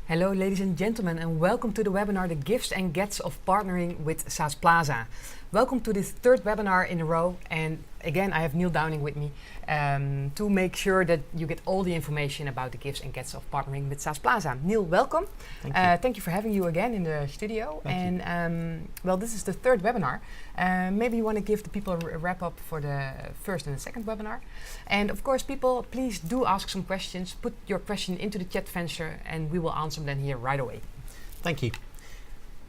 Hello ladies and gentlemen, and welcome to the webinar The Gifts and Gets of Partnering with SaaSplaza. Welcome to this third webinar in a row, and again I have Neil Downing with me to make sure that you get all the information about the gifts and gets of partnering with SaaSplaza. Neil, welcome. Thank you for having you again in the studio. Well, this is the third webinar. Maybe you want to give the people a wrap up for the first and the second webinar. And of course, people, please do ask some questions. Put your question into the chat feature and we will answer them here right away. Thank you.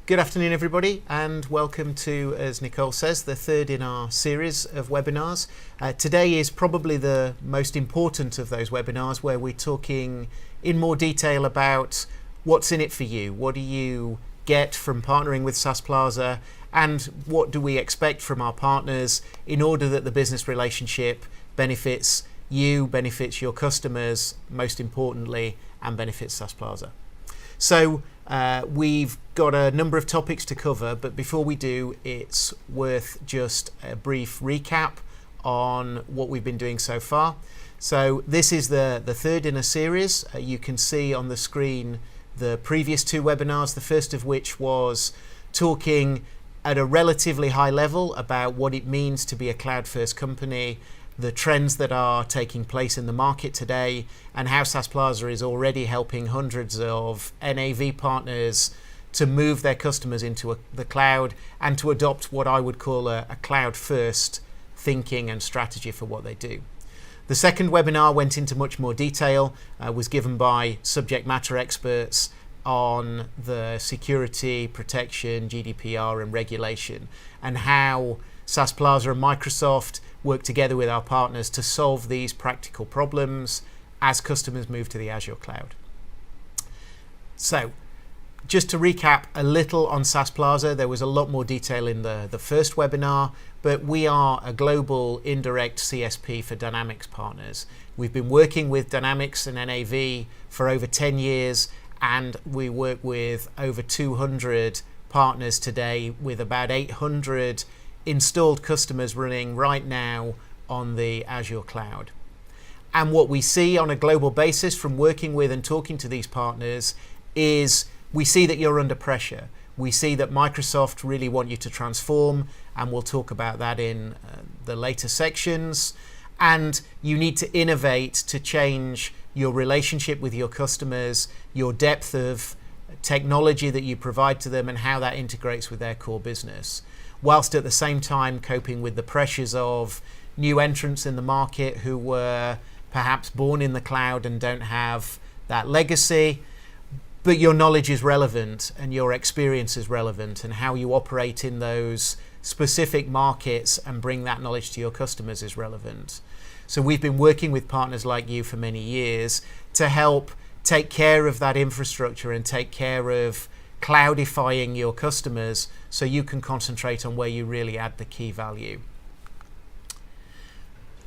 Good afternoon, everybody, and welcome to, as Nicole says, the third in our series of webinars. Today is probably the most important of those webinars, where we're talking in more detail about what's in it for you. What do you get from partnering with SaaSplaza, and what do we expect from our partners in order that the business relationship benefits you, benefits your customers, most importantly, and benefits SaaSplaza. So we've got a number of topics to cover, but before we do, it's worth just a brief recap on what we've been doing so far. So this is the third in a series. You can see on the screen the previous two webinars, the first of which was talking at a relatively high level about what it means to be a cloud-first company, the trends that are taking place in the market today, and how SaaSplaza is already helping hundreds of NAV partners to move their customers into the cloud and to adopt what I would call a cloud-first thinking and strategy for what they do. The second webinar went into much more detail, was given by subject matter experts on the security, protection, GDPR and regulation, and how SaaSplaza and Microsoft work together with our partners to solve these practical problems as customers move to the Azure cloud. So, just to recap a little on SaaSplaza, there was a lot more detail in the first webinar, but we are a global indirect CSP for Dynamics partners. We've been working with Dynamics and NAV for over 10 years, and we work with over 200 partners today, with about 800 installed customers running right now on the Azure cloud. And what we see on a global basis from working with and talking to these partners is we see that you're under pressure. We see that Microsoft really want you to transform, and we'll talk about that in the later sections. And you need to innovate to change your relationship with your customers, your depth of technology that you provide to them, and how that integrates with their core business, whilst at the same time coping with the pressures of new entrants in the market who were perhaps born in the cloud and don't have that legacy, but your knowledge is relevant and your experience is relevant, and how you operate in those specific markets and bring that knowledge to your customers is relevant. So we've been working with partners like you for many years to help take care of that infrastructure and take care of cloudifying your customers so you can concentrate on where you really add the key value.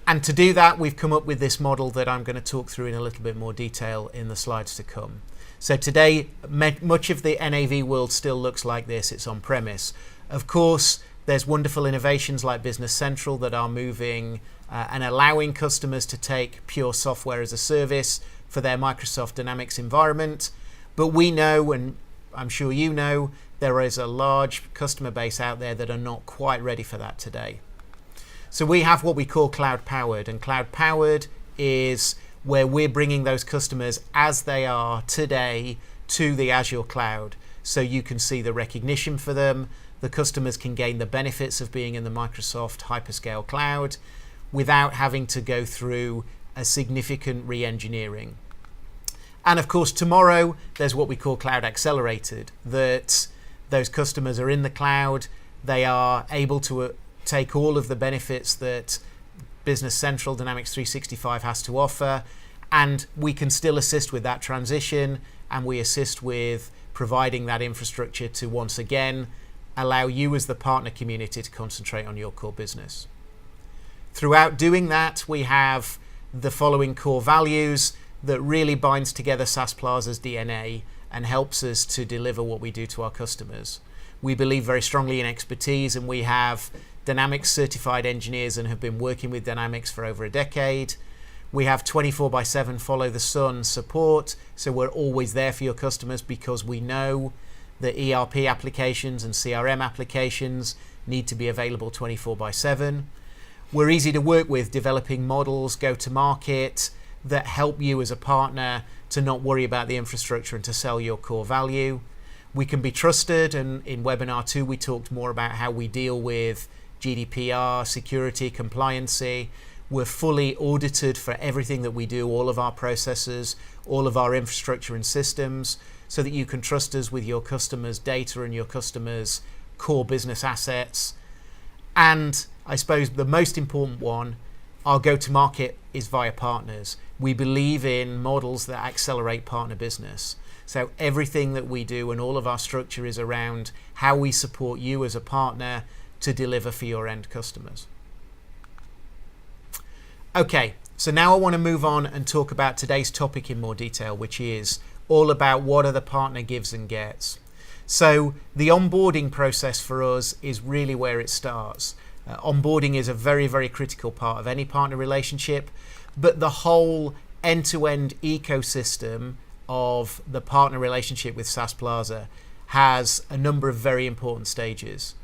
And to do that, we've come up with this model that I'm going to talk through in a little bit more detail in the slides to come. So today, much of the NAV world still looks like this. It's on-premise. Of course, there's wonderful innovations like Business Central that are moving and allowing customers to take pure software as a service for their Microsoft Dynamics environment. But we know, and I'm sure you know, there is a large customer base out there that are not quite ready for that today. So we have what we call Cloud Powered, and Cloud Powered is where we're bringing those customers as they are today to the Azure cloud. So you can see the recognition for them. The customers can gain the benefits of being in the Microsoft hyperscale cloud without having to go through a significant re-engineering. And of course, tomorrow, there's what we call Cloud Accelerated, that those customers are in the cloud, they are able to take all of the benefits that Business Central Dynamics 365 has to offer, and we can still assist with that transition, and we assist with providing that infrastructure to once again allow you as the partner community to concentrate on your core business. Throughout doing that, we have the following core values that really binds together SaaSplaza's DNA and helps us to deliver what we do to our customers. We believe very strongly in expertise, and we have Dynamics certified engineers and have been working with Dynamics for over a decade. We have 24/7 follow the sun support, so we're always there for your customers because we know that ERP applications and CRM applications need to be available 24/7. We're easy to work with, developing models, go to market that help you as a partner to not worry about the infrastructure and to sell your core value. We can be trusted, and in webinar 2 we talked more about how we deal with GDPR, security, compliancy. We're fully audited for everything that we do, all of our processes, all of our infrastructure and systems, so that you can trust us with your customers' data and your customers' core business assets. And I suppose the most important one, our go-to-market is via partners. We believe in models that accelerate partner business. So everything that we do and all of our structure is around how we support you as a partner to deliver for your end customers. Okay, so now I want to move on and talk about today's topic in more detail, which is all about what are the partner gives and gets. So the onboarding process for us is really where it starts. Onboarding is a very, very critical part of any partner relationship, but the whole end-to-end ecosystem of the partner relationship with SaaSplaza has a number of very important stages.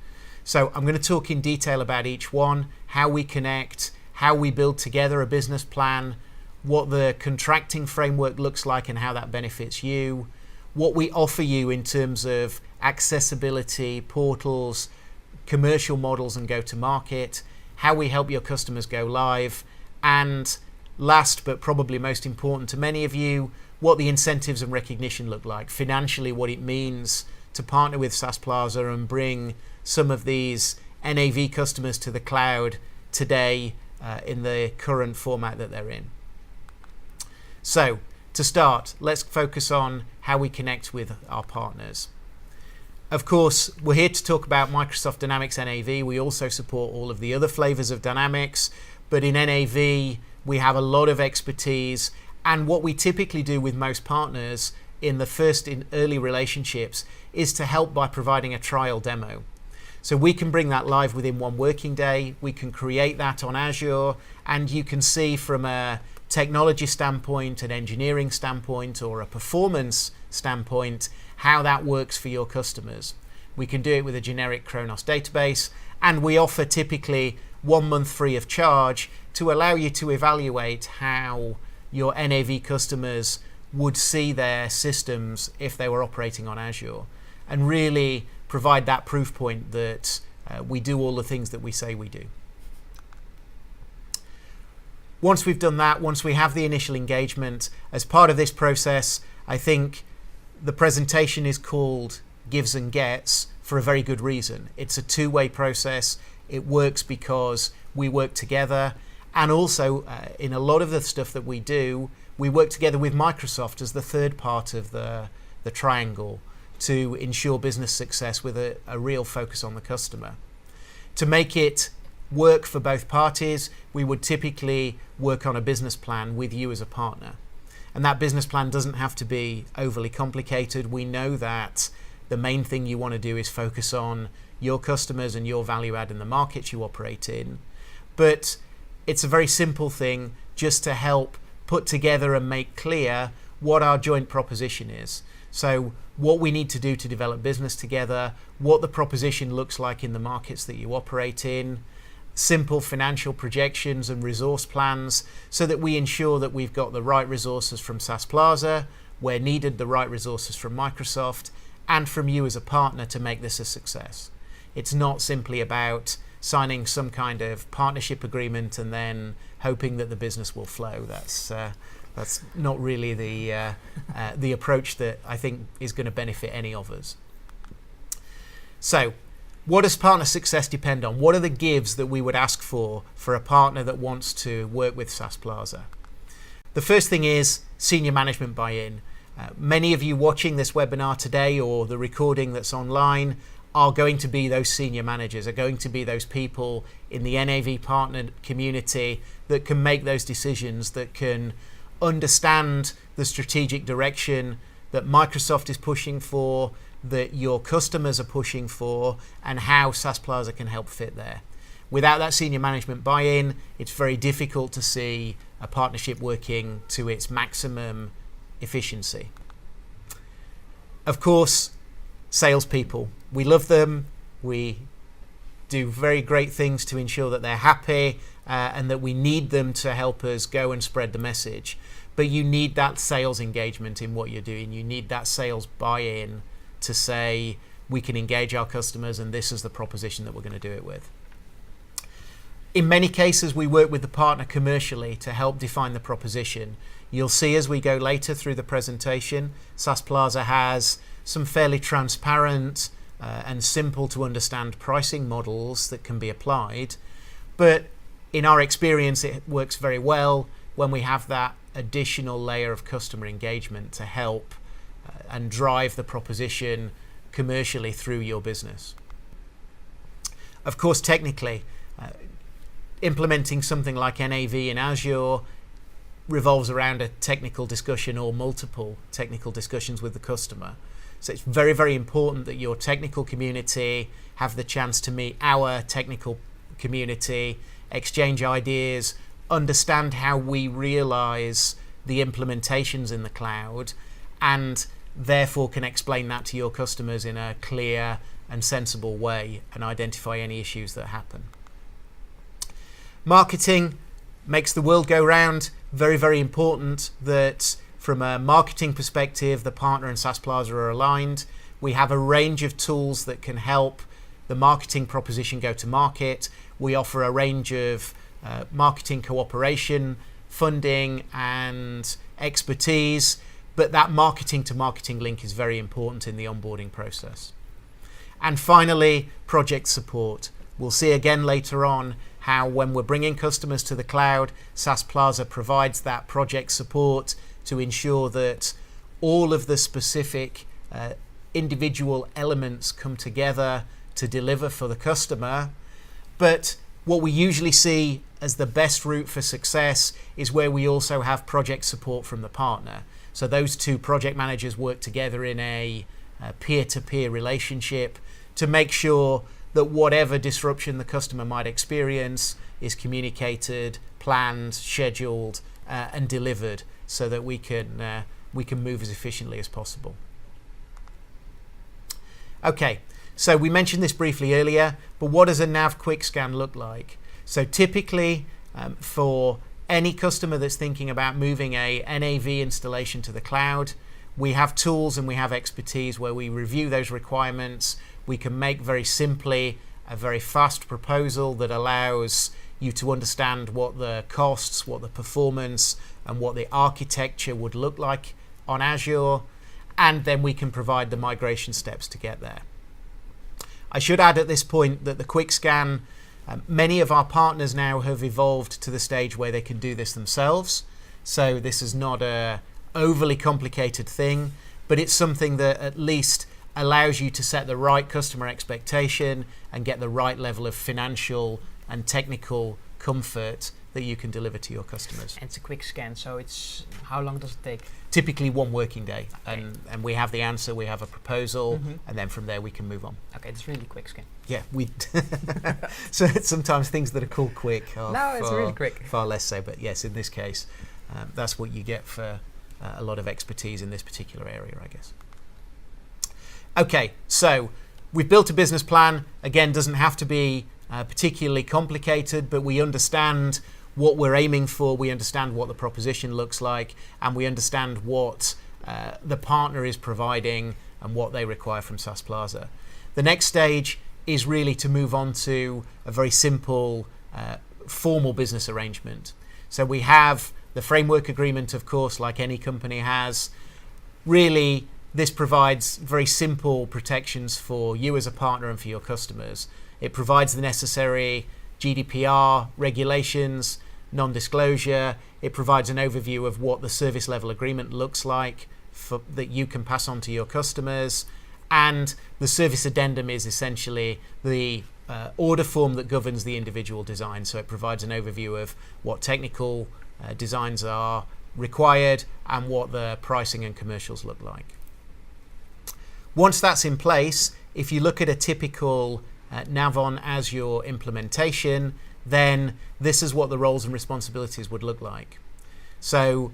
So I'm going to talk in detail about each one, how we connect, how we build together a business plan, what the contracting framework looks like and how that benefits you, what we offer you in terms of accessibility, portals, commercial models and go-to-market, how we help your customers go live, and last but probably most important to many of you, what the incentives and recognition look like, financially what it means to partner with SaaSplaza and bring some of these NAV customers to the cloud today in the current format that they're in. So to start, let's focus on how we connect with our partners. Of course, we're here to talk about Microsoft Dynamics NAV. We also support all of the other flavors of Dynamics, but in NAV, we have a lot of expertise. And what we typically do with most partners in early relationships is to help by providing a trial demo. So we can bring that live within one working day. We can create that on Azure, and you can see from a technology standpoint, an engineering standpoint, or a performance standpoint, how that works for your customers. We can do it with a generic Kronos database, and we offer typically 1 month free of charge to allow you to evaluate how your NAV customers would see their systems if they were operating on Azure, and really provide that proof point that we do all the things that we say we do. Once we've done that, once we have the initial engagement, as part of this process, I think the presentation is called Gives and Gets for a very good reason. It's a two-way process. It works because we work together, and also in a lot of the stuff that we do, we work together with Microsoft as the third part of the triangle to ensure business success with a real focus on the customer. To make it work for both parties, we would typically work on a business plan with you as a partner. And that business plan doesn't have to be overly complicated. We know that the main thing you want to do is focus on your customers and your value add in the markets you operate in. But it's a very simple thing just to help put together and make clear what our joint proposition is. So what we need to do to develop business together, what the proposition looks like in the markets that you operate in, simple financial projections and resource plans so that we ensure that we've got the right resources from SaaSplaza, where needed the right resources from Microsoft, and from you as a partner to make this a success. It's not simply about signing some kind of partnership agreement and then hoping that the business will flow. That's not really the approach that I think is going to benefit any of us. So, what does partner success depend on? What are the gives that we would ask for a partner that wants to work with SaaSplaza? The first thing is senior management buy-in. Many of you watching this webinar today or the recording that's online are going to be those senior managers, are going to be those people in the NAV partner community that can make those decisions, that can understand the strategic direction that Microsoft is pushing for, that your customers are pushing for, and how SaaSplaza can help fit there. without that senior management buy-in, it's very difficult to see a partnership working to its maximum efficiency. Of course, salespeople. We love them. We do very great things to ensure that they're happy and that we need them to help us go and spread the message. But you need that sales engagement in what you're doing. You need that sales buy-in to say, we can engage our customers and this is the proposition that we're going to do it with. In many cases, we work with the partner commercially to help define the proposition. You'll see as we go later through the presentation, SaaSplaza has some fairly transparent and simple to understand pricing models that can be applied. But in our experience, it works very well when we have that additional layer of customer engagement to help and drive the proposition commercially through your business. Of course, technically, implementing something like NAV in Azure revolves around a technical discussion or multiple technical discussions with the customer. So it's very, very important that your technical community have the chance to meet our technical community, exchange ideas, understand how we realize the implementations in the cloud, and therefore can explain that to your customers in a clear and sensible way and identify any issues that happen. Marketing makes the world go round. Very, very important that from a marketing perspective, the partner and SaaSplaza are aligned. We have a range of tools that can help the marketing proposition go to market. We offer a range of marketing cooperation, funding and expertise, but that marketing to marketing link is very important in the onboarding process. And finally, project support. We'll see again later on how when we're bringing customers to the cloud, SaaSplaza provides that project support to ensure that all of the specific individual elements come together to deliver for the customer. But what we usually see as the best route for success is where we also have project support from the partner. So those two project managers work together in a peer-to-peer relationship to make sure that whatever disruption the customer might experience is communicated, planned, scheduled, and delivered so that we can move as efficiently as possible. Okay, so we mentioned this briefly earlier, but what does a NAV Quick Scan look like? So typically, for any customer that's thinking about moving a NAV installation to the cloud, we have tools and we have expertise where we review those requirements. We can make very simply a very fast proposal that allows you to understand what the costs, what the performance, and what the architecture would look like on Azure, and then we can provide the migration steps to get there. I should add at this point that the Quick Scan, many of our partners now have evolved to the stage where they can do this themselves. So this is not a overly complicated thing, but it's something that at least allows you to set the right customer expectation and get the right level of financial and technical comfort that you can deliver to your customers. And it's a quick scan, so it's how long does it take? Typically 1 working day, Okay. and we have the answer, we have a proposal, and then from there we can move on. Okay, it's really quick scan. Yeah, we. So sometimes things that are called quick are No, it's really quick. far less so. But yes, in this case, that's what you get for a lot of expertise in this particular area, I guess. Okay, so we've built a business plan. Again, doesn't have to be particularly complicated, but we understand what we're aiming for, we understand what the proposition looks like, and we understand what the partner is providing and what they require from SaaSplaza. The next stage is really to move on to a very simple, formal business arrangement. So we have the framework agreement, of course, like any company has. Really, this provides very simple protections for you as a partner and for your customers. It provides the necessary GDPR regulations, non-disclosure. It provides an overview of what the service level agreement looks like that you can pass on to your customers. And the service addendum is essentially the order form that governs the individual design. So it provides an overview of what technical designs are required and what the pricing and commercials look like. Once that's in place, if you look at a typical NAV on Azure implementation, then this is what the roles and responsibilities would look like. So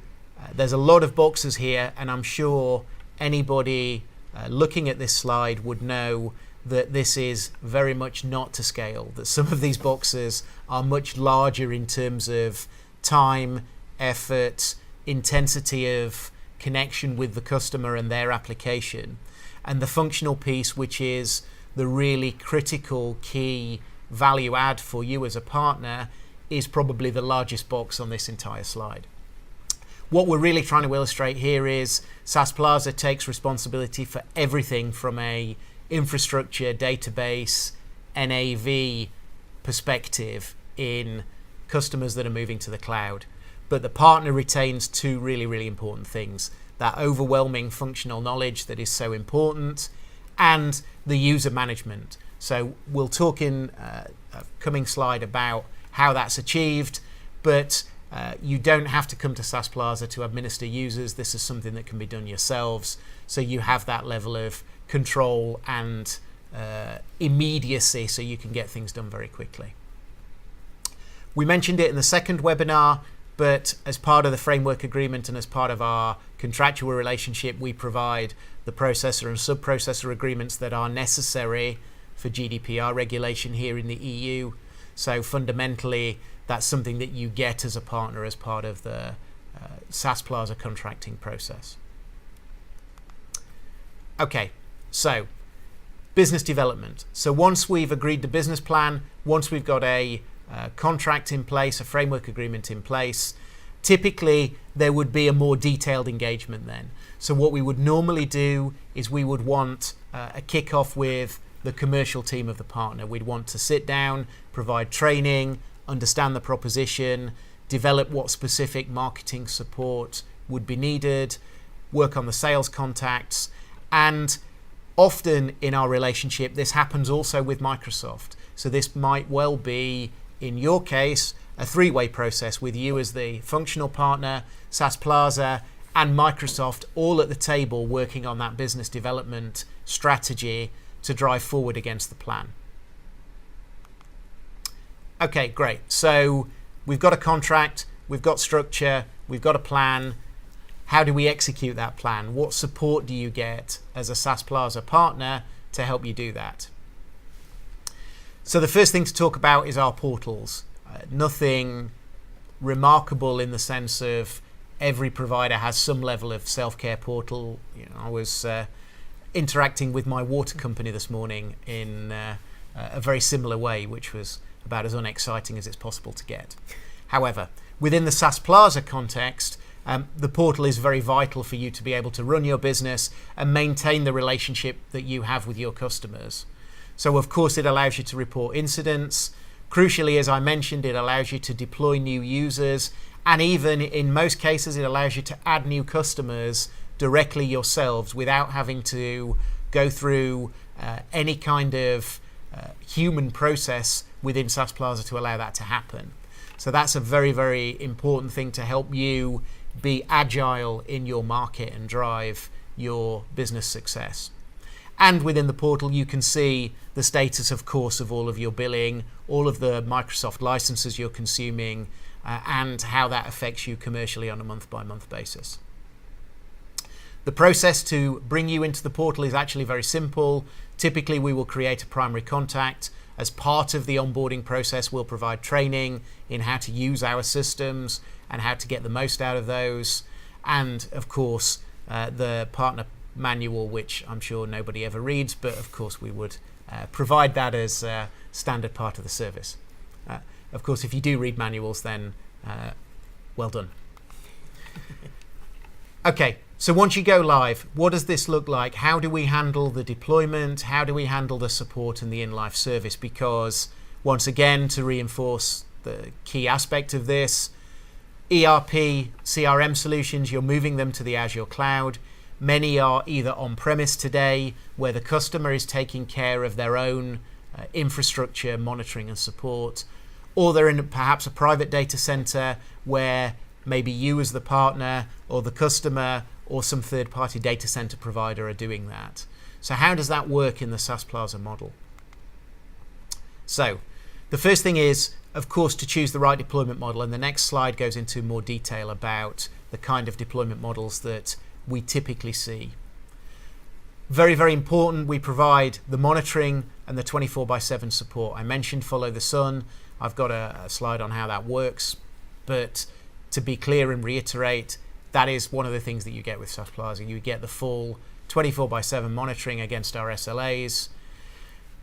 there's a lot of boxes here, and I'm sure anybody looking at this slide would know that this is very much not to scale, that some of these boxes are much larger in terms of time, effort, intensity of connection with the customer and their application. And the functional piece, which is the really critical key value add for you as a partner, is probably the largest box on this entire slide. What we're really trying to illustrate here is SaaSplaza takes responsibility for everything from a infrastructure, database, NAV perspective in customers that are moving to the cloud. But the partner retains two really, really important things: that overwhelming functional knowledge that is so important, and the user management. So we'll talk in a coming slide about how that's achieved, but you don't have to come to SaaSplaza to administer users. This is something that can be done yourselves, so you have that level of control and immediacy, so you can get things done very quickly. We mentioned it in the second webinar, but as part of the framework agreement and as part of our contractual relationship, we provide the processor and sub-processor agreements that are necessary for GDPR regulation here in the EU. So fundamentally, that's something that you get as a partner as part of the SaaSplaza contracting process. Okay, so business development. So once we've agreed the business plan, once we've got a contract in place, a framework agreement in place, typically there would be a more detailed engagement then. So what we would normally do is we would want a kickoff with the commercial team of the partner. We'd want to sit down, provide training, understand the proposition, develop what specific marketing support would be needed, work on the sales contacts, and often in our relationship this happens also with Microsoft. So this might well be, in your case, a three-way process with you as the functional partner, SaaSplaza, and Microsoft all at the table working on that business development strategy to drive forward against the plan. Okay, great. So we've got a contract, we've got structure, we've got a plan. How do we execute that plan? What support do you get as a SaaSplaza partner to help you do that? So the first thing to talk about is our portals. Nothing remarkable in the sense of every provider has some level of self-care portal. You know, I was interacting with my water company this morning in a very similar way, which was about as unexciting as it's possible to get. However, within the SaaSplaza context, the portal is very vital for you to be able to run your business and maintain the relationship that you have with your customers. So of course it allows you to report incidents. Crucially, as I mentioned, it allows you to deploy new users, and even in most cases it allows you to add new customers directly yourselves without having to go through any kind of human process within SaaSplaza to allow that to happen. So that's a very, very important thing to help you be agile in your market and drive your business success. And within the portal you can see the status, of course, of all of your billing, all of the Microsoft licenses you're consuming, and how that affects you commercially on a month-by-month basis. The process to bring you into the portal is actually very simple. Typically we will create a primary contact. As part of the onboarding process, we'll provide training in how to use our systems and how to get the most out of those. And of course, the partner manual, which I'm sure nobody ever reads, but of course we would provide that as a standard part of the service. Of course, if you do read manuals, then well done. Okay, so once you go live, what does this look like? How do we handle the deployment? How do we handle the support and the in-life service? Because once again, to reinforce the key aspect of this, ERP, CRM solutions, you're moving them to the Azure cloud. Many are either on-premise today, where the customer is taking care of their own infrastructure monitoring and support, or they're in perhaps a private data center where maybe you as the partner or the customer or some third-party data center provider are doing that. So how does that work in the SaaSplaza model? So the first thing is, of course, to choose the right deployment model, and the next slide goes into more detail about the kind of deployment models that we typically see. Very, very important, we provide the monitoring and the 24/7 support. I mentioned follow the sun. I've got a slide on how that works, but to be clear and reiterate, that is one of the things that you get with SaaSplaza. You get the full 24/7 monitoring against our SLAs.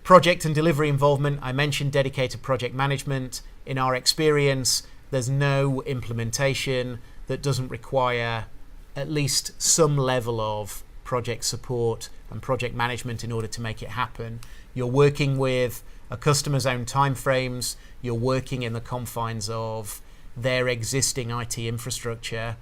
Project and delivery involvement, I mentioned dedicated project management. In our experience, there's no implementation that doesn't require at least some level of project support and project management in order to make it happen. You're working with a customer's own timeframes, you're working in the confines of their existing IT infrastructure,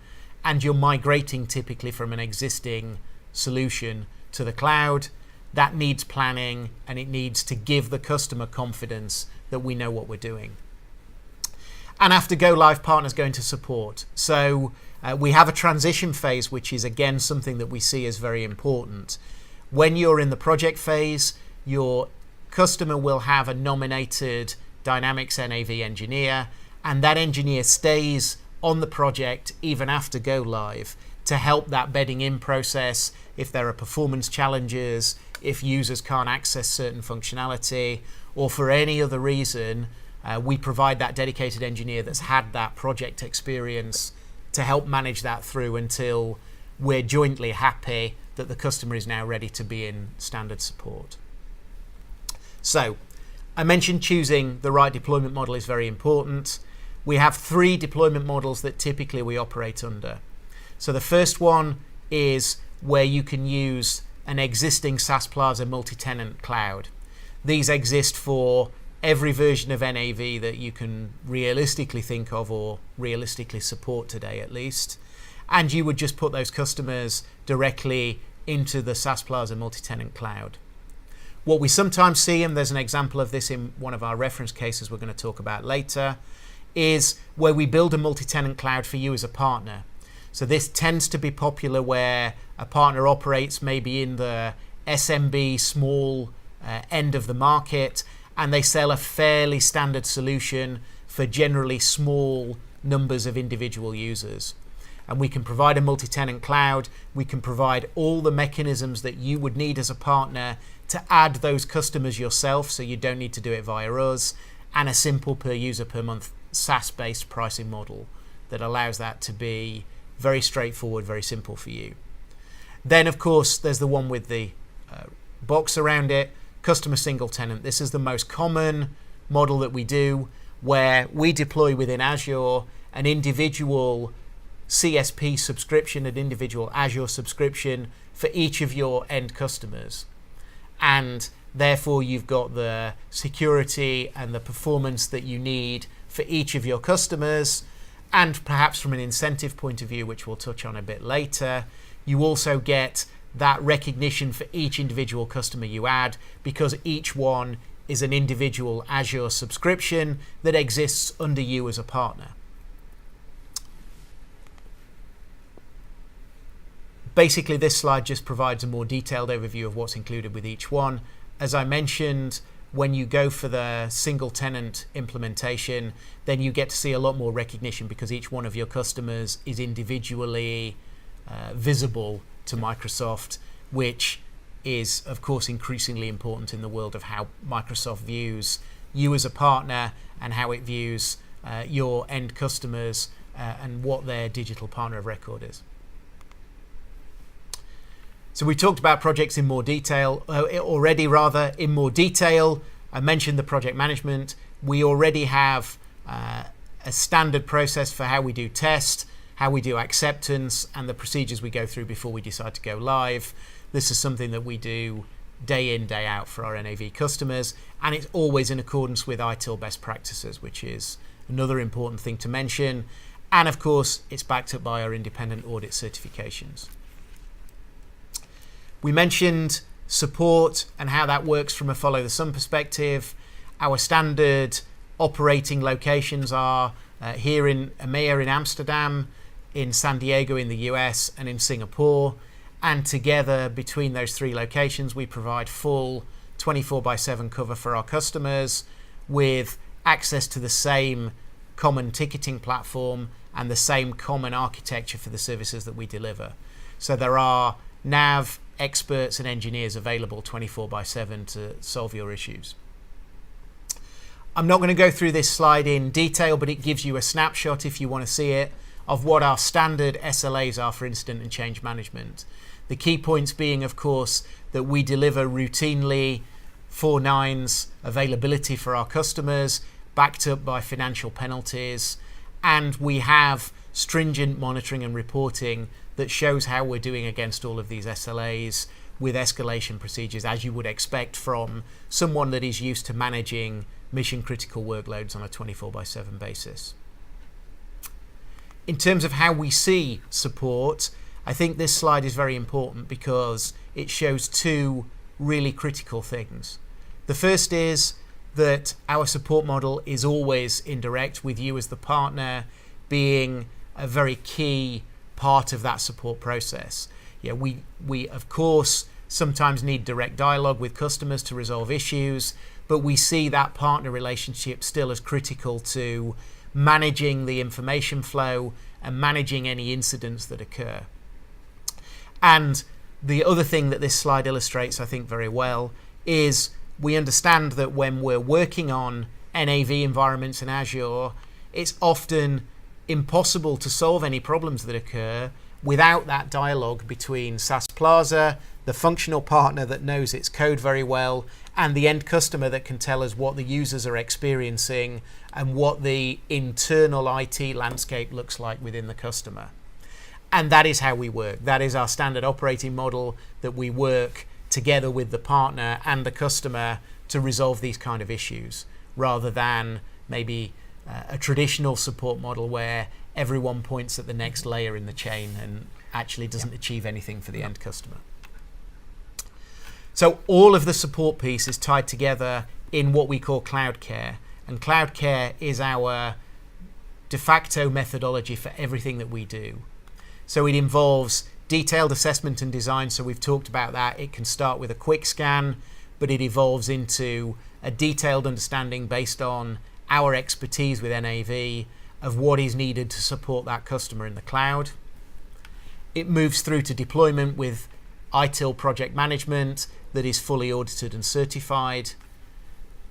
and you're migrating typically from an existing solution to the cloud. That needs planning, and it needs to give the customer confidence that we know what we're doing. And after go live, partners go into support. So we have a transition phase, which is again something that we see as very important. When you're in the project phase, your customer will have a nominated Dynamics NAV engineer, and that engineer stays on the project even after go live to help that bedding in process. If there are performance challenges, if users can't access certain functionality, or for any other reason, we provide that dedicated engineer that's had that project experience to help manage that through until we're jointly happy that the customer is now ready to be in standard support. So I mentioned choosing the right deployment model is very important. We have 3 deployment models that typically we operate under. So the first one is where you can use an existing SaaSplaza multi-tenant cloud. These exist for every version of NAV that you can realistically think of or realistically support today at least. And you would just put those customers directly into the SaaSplaza multi-tenant cloud. What we sometimes see, and there's an example of this in one of our reference cases we're going to talk about later, is where we build a multi-tenant cloud for you as a partner. So this tends to be popular where a partner operates maybe in the SMB small end of the market, and they sell a fairly standard solution for generally small numbers of individual users. And we can provide a multi-tenant cloud. We can provide all the mechanisms that you would need as a partner to add those customers yourself, so you don't need to do it via us, and a simple per user per month SaaS-based pricing model that allows that to be very straightforward, very simple for you. Then, of course, there's the one with the box around it, customer single tenant. This is the most common model that we do, where we deploy within Azure an individual CSP subscription, an individual Azure subscription for each of your end customers. And therefore, you've got the security and the performance that you need for each of your customers. And perhaps from an incentive point of view, which we'll touch on a bit later, you also get that recognition for each individual customer you add, because each one is an individual Azure subscription that exists under you as a partner. Basically, this slide just provides a more detailed overview of what's included with each one. As I mentioned, when you go for the single tenant implementation, then you get to see a lot more recognition because each one of your customers is individually visible to Microsoft, which is, of course, increasingly important in the world of how Microsoft views you as a partner and how it views your end customers and what their digital partner of record is. So we talked about projects in more detail already. I mentioned the project management. We already have a standard process for how we do test, how we do acceptance, and the procedures we go through before we decide to go live. This is something that we do day in, day out for our NAV customers, and it's always in accordance with ITIL best practices, which is another important thing to mention. And of course, it's backed up by our independent audit certifications. We mentioned support and how that works from a follow the sun perspective. Our standard operating locations are here in EMEA in Amsterdam, in San Diego in the US, and in Singapore. And together between those 3 locations, we provide full 24/7 cover for our customers. with access to the same common ticketing platform and the same common architecture for the services that we deliver. So there are NAV experts and engineers available 24/7 to solve your issues. I'm not going to go through this slide in detail, but it gives you a snapshot, if you want to see it, of what our standard SLAs are for incident and change management. The key points being, of course, that we deliver routinely 4 nines availability for our customers, backed up by financial penalties, and we have stringent monitoring and reporting that shows how we're doing against all of these SLAs with escalation procedures, as you would expect from someone that is used to managing mission critical workloads on a 24/7 basis. In terms of how we see support, I think this slide is very important because it shows 2 really critical things. The first is that our support model is always indirect, with you as the partner being a very key part of that support process. Yeah, we of course sometimes need direct dialogue with customers to resolve issues, but we see that partner relationship still as critical to managing the information flow and managing any incidents that occur. And the other thing that this slide illustrates, I think, very well is we understand that when we're working on NAV environments in Azure, it's often impossible to solve any problems that occur without that dialogue between SaaSplaza, the functional partner that knows its code very well, and the end customer that can tell us what the users are experiencing and what the internal IT landscape looks like within the customer. And that is how we work. That is our standard operating model, that we work together with the partner and the customer to resolve these kind of issues, rather than maybe a traditional support model where everyone points at the next layer in the chain and actually doesn't achieve anything for the end customer. So all of the support piece is tied together in what we call cloud care. And cloud care is our de facto methodology for everything that we do. So it involves detailed assessment and design. So we've talked about that. It can start with a quick scan, but it evolves into a detailed understanding based on our expertise with NAV of what is needed to support that customer in the cloud. It moves through to deployment with ITIL project management that is fully audited and certified.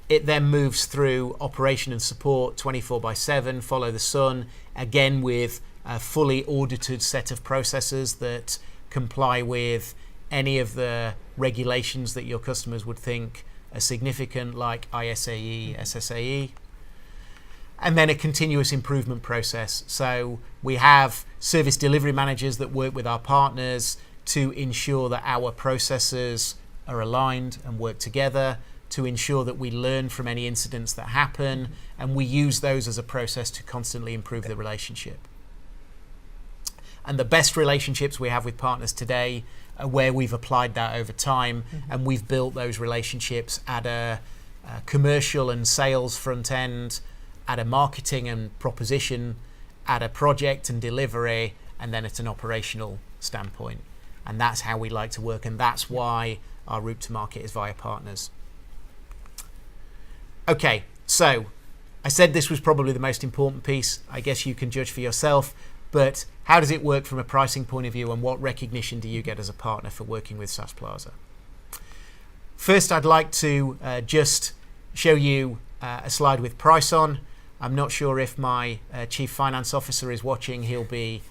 It then moves through operation and support 24/7, follow the sun, again with a fully audited set of processes that comply with any of the regulations that your customers would think are significant, like ISAE, SSAE. And then a continuous improvement process. So we have service delivery managers that work with our partners to ensure that our processes are aligned and work together, to ensure that we learn from any incidents that happen, and we use those as a process to constantly improve the relationship. And the best relationships we have with partners today are where we've applied that over time, and we've built those relationships at a commercial and sales front end, at a marketing and proposition, at a project and delivery, and then at an operational standpoint. And that's how we like to work, and that's why our route to market is via partners. Okay, so I said this was probably the most important piece. I guess you can judge for yourself, but how does it work from a pricing point of view, and what recognition do you get as a partner for working with SaaSplaza? First, I'd like to just show you a slide with price on. I'm not sure if my Chief Finance Officer is watching. He'll be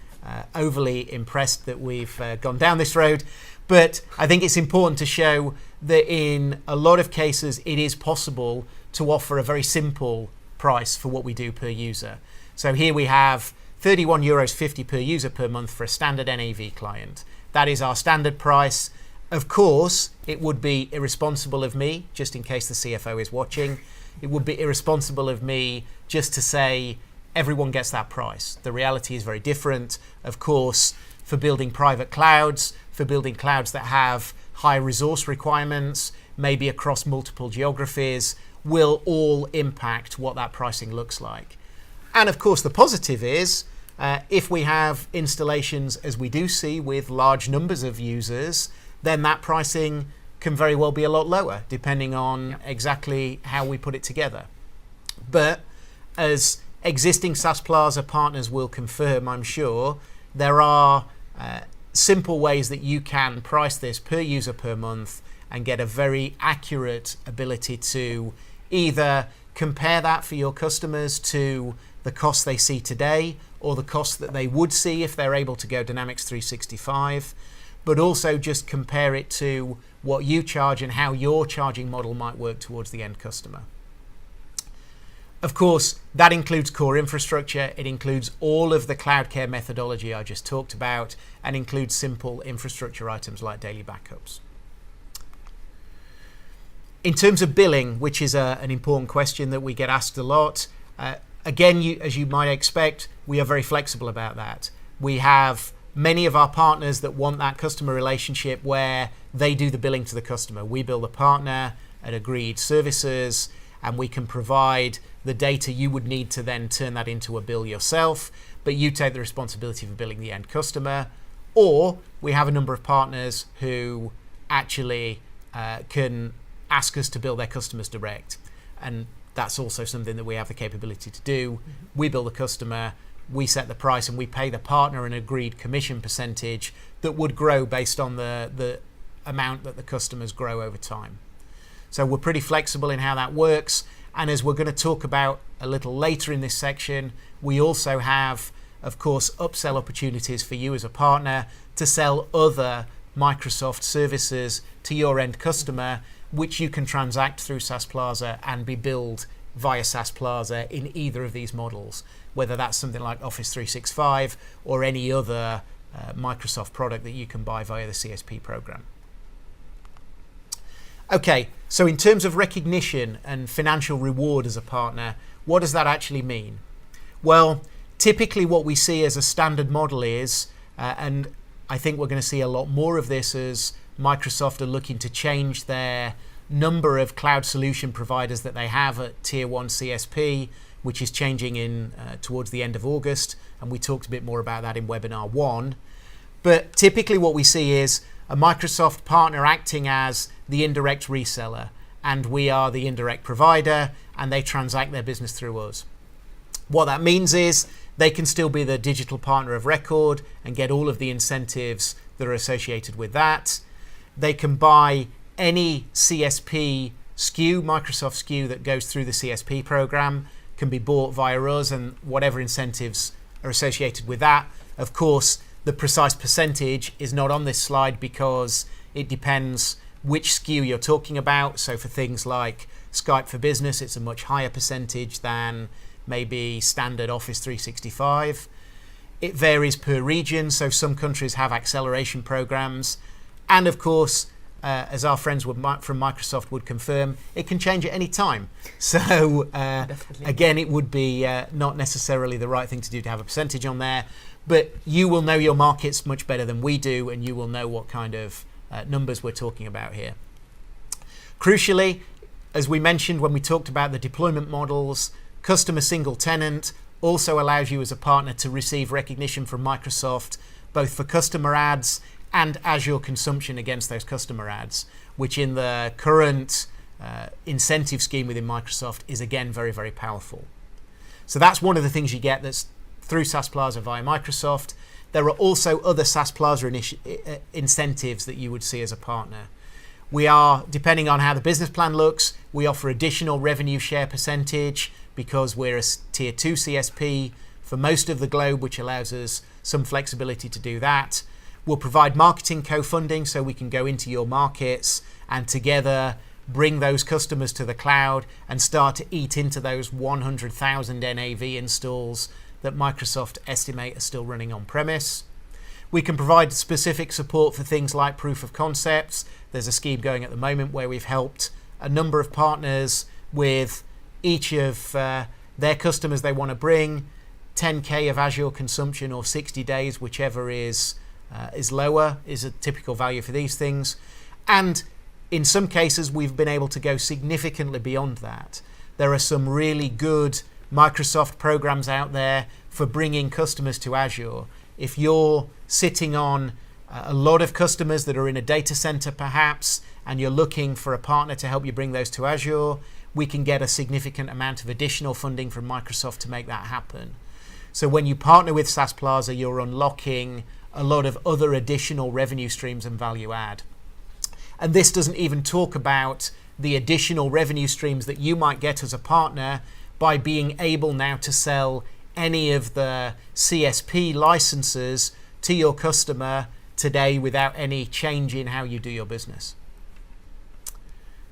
overly impressed that we've gone down this road. But I think it's important to show that in a lot of cases, it is possible to offer a very simple price for what we do per user. So here we have €31.50 per user per month for a standard NAV client. That is our standard price. Of course, it would be irresponsible of me, just in case the CFO is watching, it would be irresponsible of me just to say everyone gets that price. The reality is very different. Of course, for building private clouds, for building clouds that have high resource requirements, maybe across multiple geographies, will all impact what that pricing looks like. And of course, the positive is, if we have installations, as we do see with large numbers of users, then that pricing can very well be a lot lower, depending on exactly how we put it together. But as existing SaaSplaza partners will confirm, I'm sure, there are simple ways that you can price this per user per month and get a very accurate ability to either compare that for your customers to the costs they see today or the costs that they would see if they're able to go Dynamics 365, but also just compare it to what you charge and how your charging model might work towards the end customer. Of course, that includes core infrastructure. It includes all of the cloud care methodology I just talked about and includes simple infrastructure items like daily backups. In terms of billing, which is an important question that we get asked a lot, again, as you might expect, we are very flexible about that. We have many of our partners that want that customer relationship where they do the billing to the customer. We bill the partner at agreed services, and we can provide the data you would need to then turn that into a bill yourself, but you take the responsibility for billing the end customer. Or we have a number of partners who actually can ask us to bill their customers direct, and that's also something that we have the capability to do. Mm-hmm. We bill the customer, we set the price, and we pay the partner an agreed commission percentage that would grow based on the amount that the customers grow over time. So we're pretty flexible in how that works, and as we're going to talk about a little later in this section, we also have, of course, upsell opportunities for you as a partner to sell other Microsoft services to your end customer, which you can transact through SaaSplaza and be billed via SaaSplaza in either of these models, whether that's something like Office 365 or any other Microsoft product that you can buy via the CSP program. Okay, so in terms of recognition and financial reward as a partner, what does that actually mean? Well, typically what we see as a standard model is, and I think we're going to see a lot more of this as Microsoft are looking to change their number of cloud solution providers that they have at Tier 1 CSP, which is changing towards the end of August, and we talked a bit more about that in webinar 1. But typically what we see is a Microsoft partner acting as the indirect reseller, and we are the indirect provider, and they transact their business through us. What that means is they can still be the digital partner of record and get all of the incentives that are associated with that. They can buy any CSP SKU, Microsoft SKU that goes through the CSP program, can be bought via us, and whatever incentives are associated with that. Of course, the precise percentage is not on this slide because it depends which SKU you're talking about. So for things like Skype for Business, it's a much higher percentage than maybe standard Office 365. It varies per region, so some countries have acceleration programs. And of course, as our friends from Microsoft would confirm, it can change at any time. So again, it would be not necessarily the right thing to do to have a percentage on there, but you will know your markets much better than we do, and you will know what kind of numbers we're talking about here. Crucially, as we mentioned when we talked about the deployment models, customer single tenant also allows you as a partner to receive recognition from Microsoft, both for customer ads and Azure consumption against those customer ads, which in the current incentive scheme within Microsoft is again very, very powerful. So that's one of the things you get that's through SaaSplaza via Microsoft. There are also other SaaSplaza incentives that you would see as a partner. We are, depending on how the business plan looks, we offer additional revenue share percentage because we're a Tier 2 CSP for most of the globe, which allows us some flexibility to do that. We'll provide marketing co-funding so we can go into your markets and together bring those customers to the cloud and start to eat into those 100,000 NAV installs that Microsoft estimate are still running on-premise. We can provide specific support for things like proof of concepts. There's a scheme going at the moment where we've helped a number of partners with each of their customers they want to bring 10K of Azure consumption or 60 days, whichever is lower, is a typical value for these things. And in some cases, we've been able to go significantly beyond that. There are some really good Microsoft programs out there for bringing customers to Azure. If you're sitting on a lot of customers that are in a data center perhaps, and you're looking for a partner to help you bring those to Azure, we can get a significant amount of additional funding from Microsoft to make that happen. So when you partner with SaaSplaza, you're unlocking a lot of other additional revenue streams and value add. And this doesn't even talk about the additional revenue streams that you might get as a partner by being able now to sell any of the CSP licenses to your customer today without any change in how you do your business.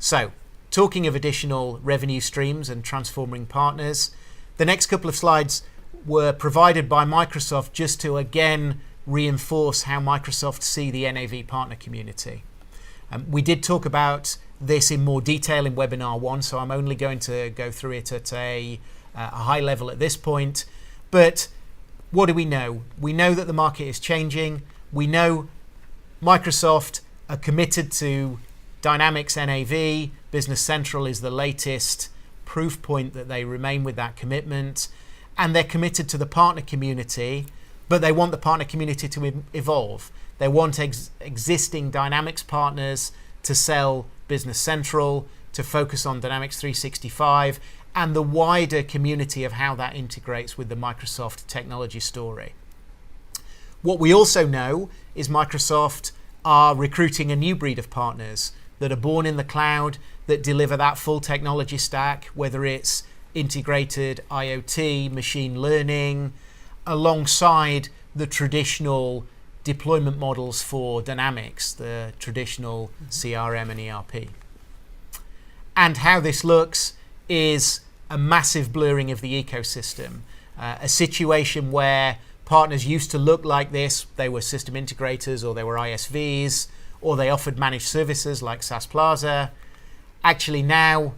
So, talking of additional revenue streams and transforming partners, the next couple of slides were provided by Microsoft just to again reinforce how Microsoft see the NAV partner community. We did talk about this in more detail in webinar 1, so I'm only going to go through it at a high level at this point. But what do we know? We know that the market is changing. We know Microsoft are committed to Dynamics NAV. Business Central is the latest proof point that they remain with that commitment. And they're committed to the partner community, but they want the partner community to evolve. They want existing Dynamics partners to sell Business Central, to focus on Dynamics 365, and the wider community of how that integrates with the Microsoft technology story. What we also know is Microsoft are recruiting a new breed of partners that are born in the cloud, that deliver that full technology stack, whether it's integrated IoT, machine learning, alongside the traditional deployment models for Dynamics, the traditional CRM and ERP. And how this looks is a massive blurring of the ecosystem, a situation where partners used to look like this. They were system integrators, or they were ISVs, or they offered managed services like SaaSplaza. Actually now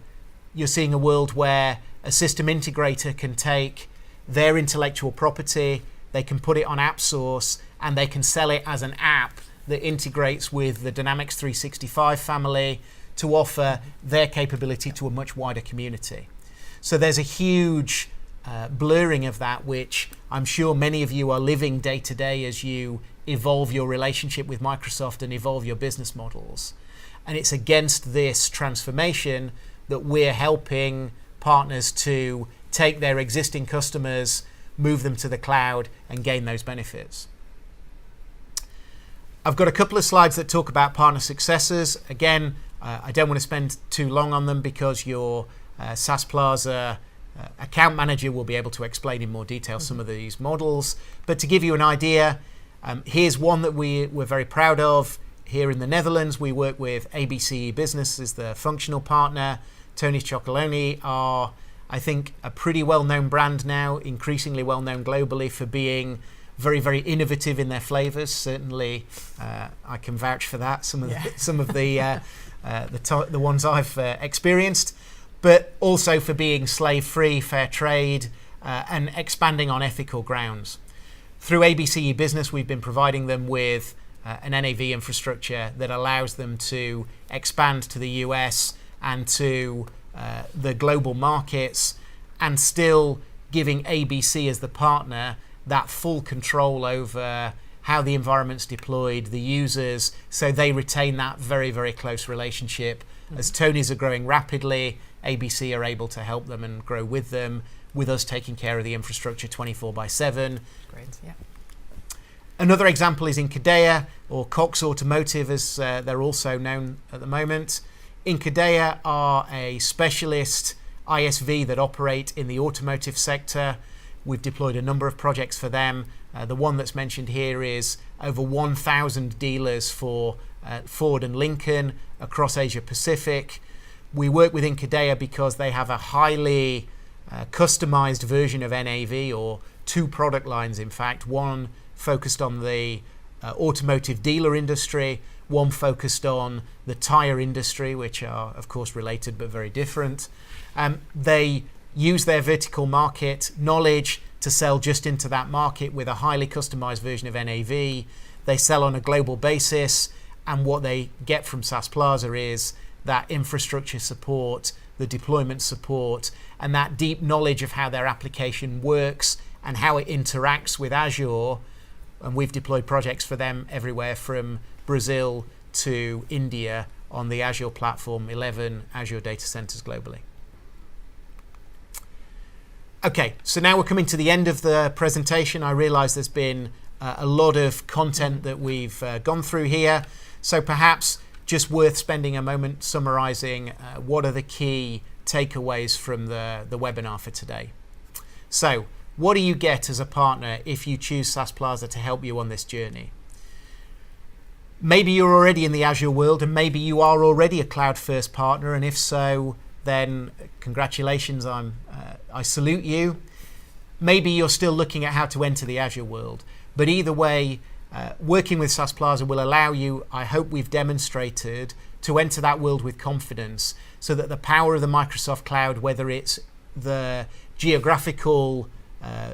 you're seeing a world where a system integrator can take their intellectual property, they can put it on AppSource, and they can sell it as an app that integrates with the Dynamics 365 family to offer their capability to a much wider community. So there's a huge blurring of that, which I'm sure many of you are living day to day as you evolve your relationship with Microsoft and evolve your business models. And it's against this transformation that we're helping partners to take their existing customers, move them to the cloud, and gain those benefits. I've got a couple of slides that talk about partner successors. Again, I don't want to spend too long on them because your SaaSplaza account manager will be able to explain in more detail some of these models. But to give you an idea, here's one that we're very proud of. Here in the Netherlands, we work with ABC Business as the functional partner. Tony's Chocolonely are, I think, a pretty well-known brand now, increasingly well-known globally for being very, very innovative in their flavors. Certainly, I can vouch for that. Some of the ones I've experienced, but also for being slave-free, fair trade, and expanding on ethical grounds. Through ABC Business, we've been providing them with an NAV infrastructure that allows them to expand to the US and to the global markets, and still giving ABC as the partner that full control over how the environment's deployed, the users, so they retain that very, very close relationship. As Tony's are growing rapidly, ABC are able to help them and grow with them, with us taking care of the infrastructure 24/7. Great, yeah. Another example is Incadea, or Cox Automotive as they're also known at the moment. Incadea are a specialist ISV that operate in the automotive sector. We've deployed a number of projects for them. The one that's mentioned here is over 1,000 dealers for Ford and Lincoln across Asia Pacific. We work with Incadea because they have a highly customized version of NAV, or two product lines in fact. One focused on the automotive dealer industry, one focused on the tire industry, which are of course related but very different. They use their vertical market knowledge to sell just into that market with a highly customized version of NAV. They sell on a global basis, and what they get from SaaSplaza is that infrastructure support, the deployment support, and that deep knowledge of how their application works and how it interacts with Azure. And we've deployed projects for them everywhere from Brazil to India on the Azure platform, 11 Azure data centers globally. Okay, so now we're coming to the end of the presentation. I realise there's been a lot of content that we've gone through here. So perhaps just worth spending a moment summarising what are the key takeaways from the webinar for today. So what do you get as a partner if you choose SaaSplaza to help you on this journey? Maybe you're already in the Azure world, and maybe you are already a cloud-first partner, and if so, then congratulations, I salute you. Maybe you're still looking at how to enter the Azure world, but either way, working with SaaSplaza will allow you, I hope we've demonstrated, to enter that world with confidence, so that the power of the Microsoft Cloud, whether it's the geographical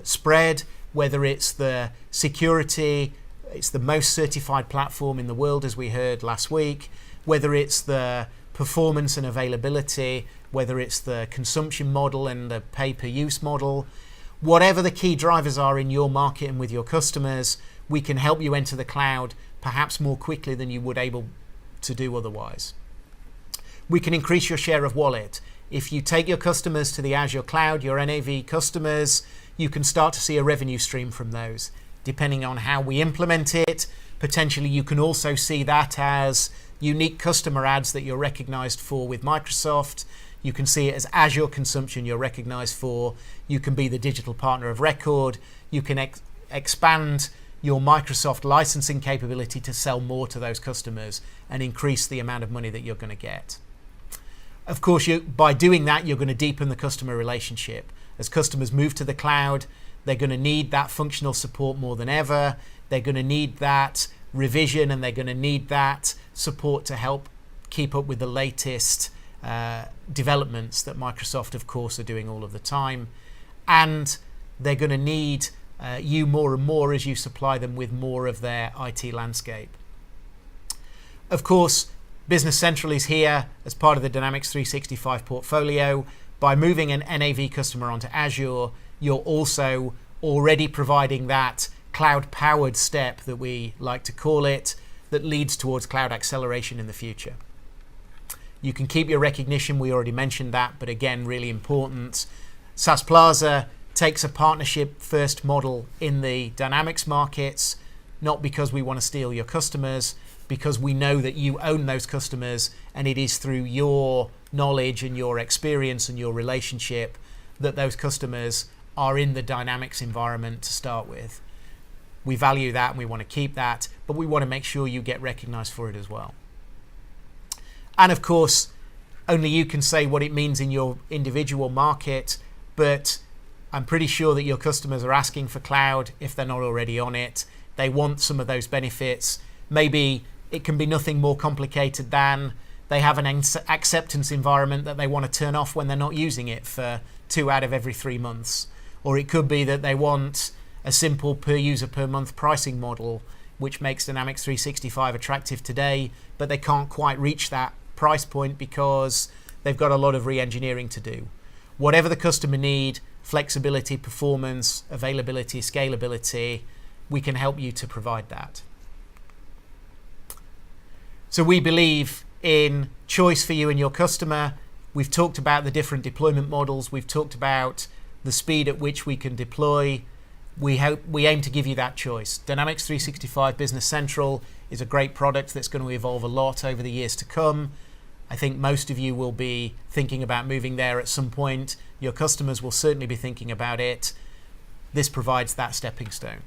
spread, whether it's the security, it's the most certified platform in the world, as we heard last week, whether it's the performance and availability, whether it's the consumption model and the pay-per-use model, whatever the key drivers are in your market and with your customers, we can help you enter the cloud perhaps more quickly than you would able to do otherwise. We can increase your share of wallet. If you take your customers to the Azure cloud, your NAV customers, you can start to see a revenue stream from those. Depending on how we implement it, potentially you can also see that as unique customer ads that you're recognized for with Microsoft. You can see it as Azure consumption you're recognized for. You can be the digital partner of record. You can expand your Microsoft licensing capability to sell more to those customers and increase the amount of money that you're going to get. Of course, by doing that, you're going to deepen the customer relationship. As customers move to the cloud, they're going to need that functional support more than ever. They're going to need that revision, and they're going to need that support to help keep up with the latest developments that Microsoft, of course, are doing all of the time. And they're going to need you more and more as you supply them with more of their IT landscape. Of course, Business Central is here as part of the Dynamics 365 portfolio. By moving an NAV customer onto Azure, you're also already providing that cloud-powered step that we like to call it, that leads towards cloud acceleration in the future. You can keep your recognition, we already mentioned that, but again, really important. SaaSplaza takes a partnership-first model in the Dynamics markets, not because we want to steal your customers, because we know that you own those customers, and it is through your knowledge and your experience and your relationship that those customers are in the Dynamics environment to start with. We value that and we want to keep that, but we want to make sure you get recognized for it as well. And of course, only you can say what it means in your individual market, but I'm pretty sure that your customers are asking for cloud if they're not already on it. They want some of those benefits. Maybe it can be nothing more complicated than they have an acceptance environment that they want to turn off when they're not using it for 2 out of every 3 months. Or it could be that they want a simple per user per month pricing model, which makes Dynamics 365 attractive today, but they can't quite reach that price point because they've got a lot of re-engineering to do. Whatever the customer need, flexibility, performance, availability, scalability, we can help you to provide that. So we believe in choice for you and your customer. We've talked about the different deployment models. We've talked about the speed at which we can deploy. We aim to give you that choice. Dynamics 365 Business Central is a great product that's going to evolve a lot over the years to come. I think most of you will be thinking about moving there at some point. Your customers will certainly be thinking about it. This provides that stepping stone.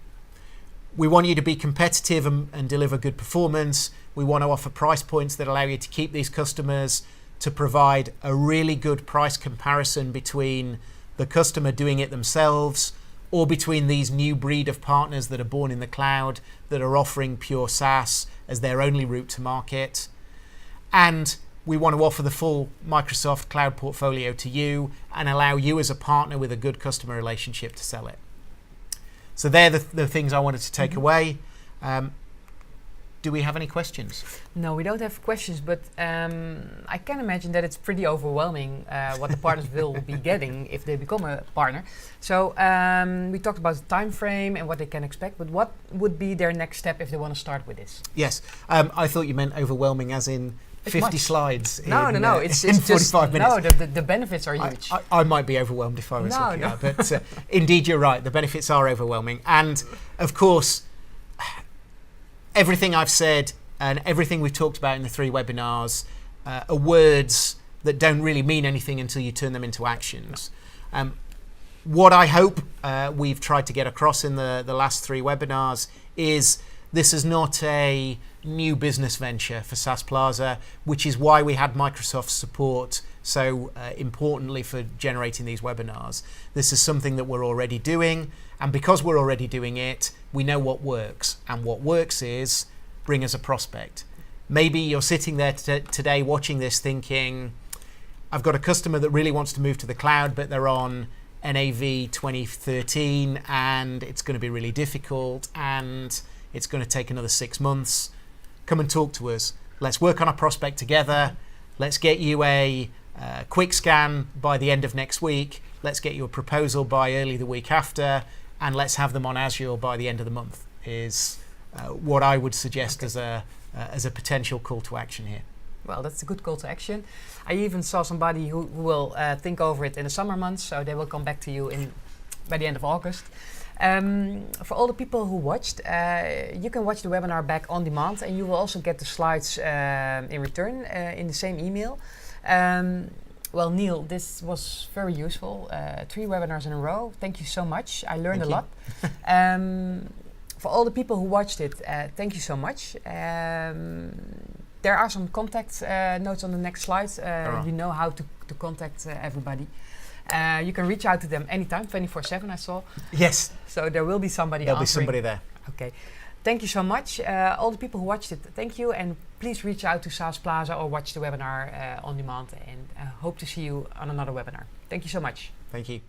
We want you to be competitive and deliver good performance. We want to offer price points that allow you to keep these customers, to provide a really good price comparison between the customer doing it themselves or between these new breed of partners that are born in the cloud that are offering pure SaaS as their only route to market. And we want to offer the full Microsoft cloud portfolio to you and allow you as a partner with a good customer relationship to sell it. So they're the things I wanted to take away. Do we have any questions? No, we don't have questions, but I can imagine that it's pretty overwhelming what the partners will be getting if they become a partner. So we talked about the time frame and what they can expect, but what would be their next step if they want to start with this? Yes, I thought you meant overwhelming as in 50 slides No, it's in just 45 minutes. No, the benefits are huge. I might be overwhelmed if I was looking at it, but indeed you're right, the benefits are overwhelming. And of course, everything I've said and everything we've talked about in the 3 webinars are words that don't really mean anything until you turn them into actions. What I hope we've tried to get across in the last 3 webinars is this is not a new business venture for SaaSplaza, which is why we had Microsoft's support so importantly for generating these webinars. This is something that we're already doing, and because we're already doing it, we know what works. And what works is bring us a prospect. Maybe you're sitting there today watching this thinking, I've got a customer that really wants to move to the cloud, but they're on NAV 2013 and it's going to be really difficult and it's going to take another 6 months. Come and talk to us. Let's work on a prospect together. Let's get you a quick scan by the end of next week. Let's get you a proposal by early the week after, and let's have them on Azure by the end of the month is what I would suggest as a potential call to action here. Well, that's a good call to action. I even saw somebody who will think over it in the summer months, so they will come back to you by the end of August. For all the people who watched, you can watch the webinar back on demand, and you will also get the slides in return in the same email. Well, Neil, this was very useful. 3 webinars in a row. Thank you so much. I learned a lot. For all the people who watched it, thank you so much. There are some contact notes on the next slides. You know how to contact everybody. You can reach out to them anytime, 24/7, I saw. Yes. So there will be somebody There'll answering. be somebody there. Okay. Thank you so much. All the people who watched it, thank you. And please reach out to SaaSplaza or watch the webinar on demand. And hope to see you on another webinar. Thank you so much. Thank you.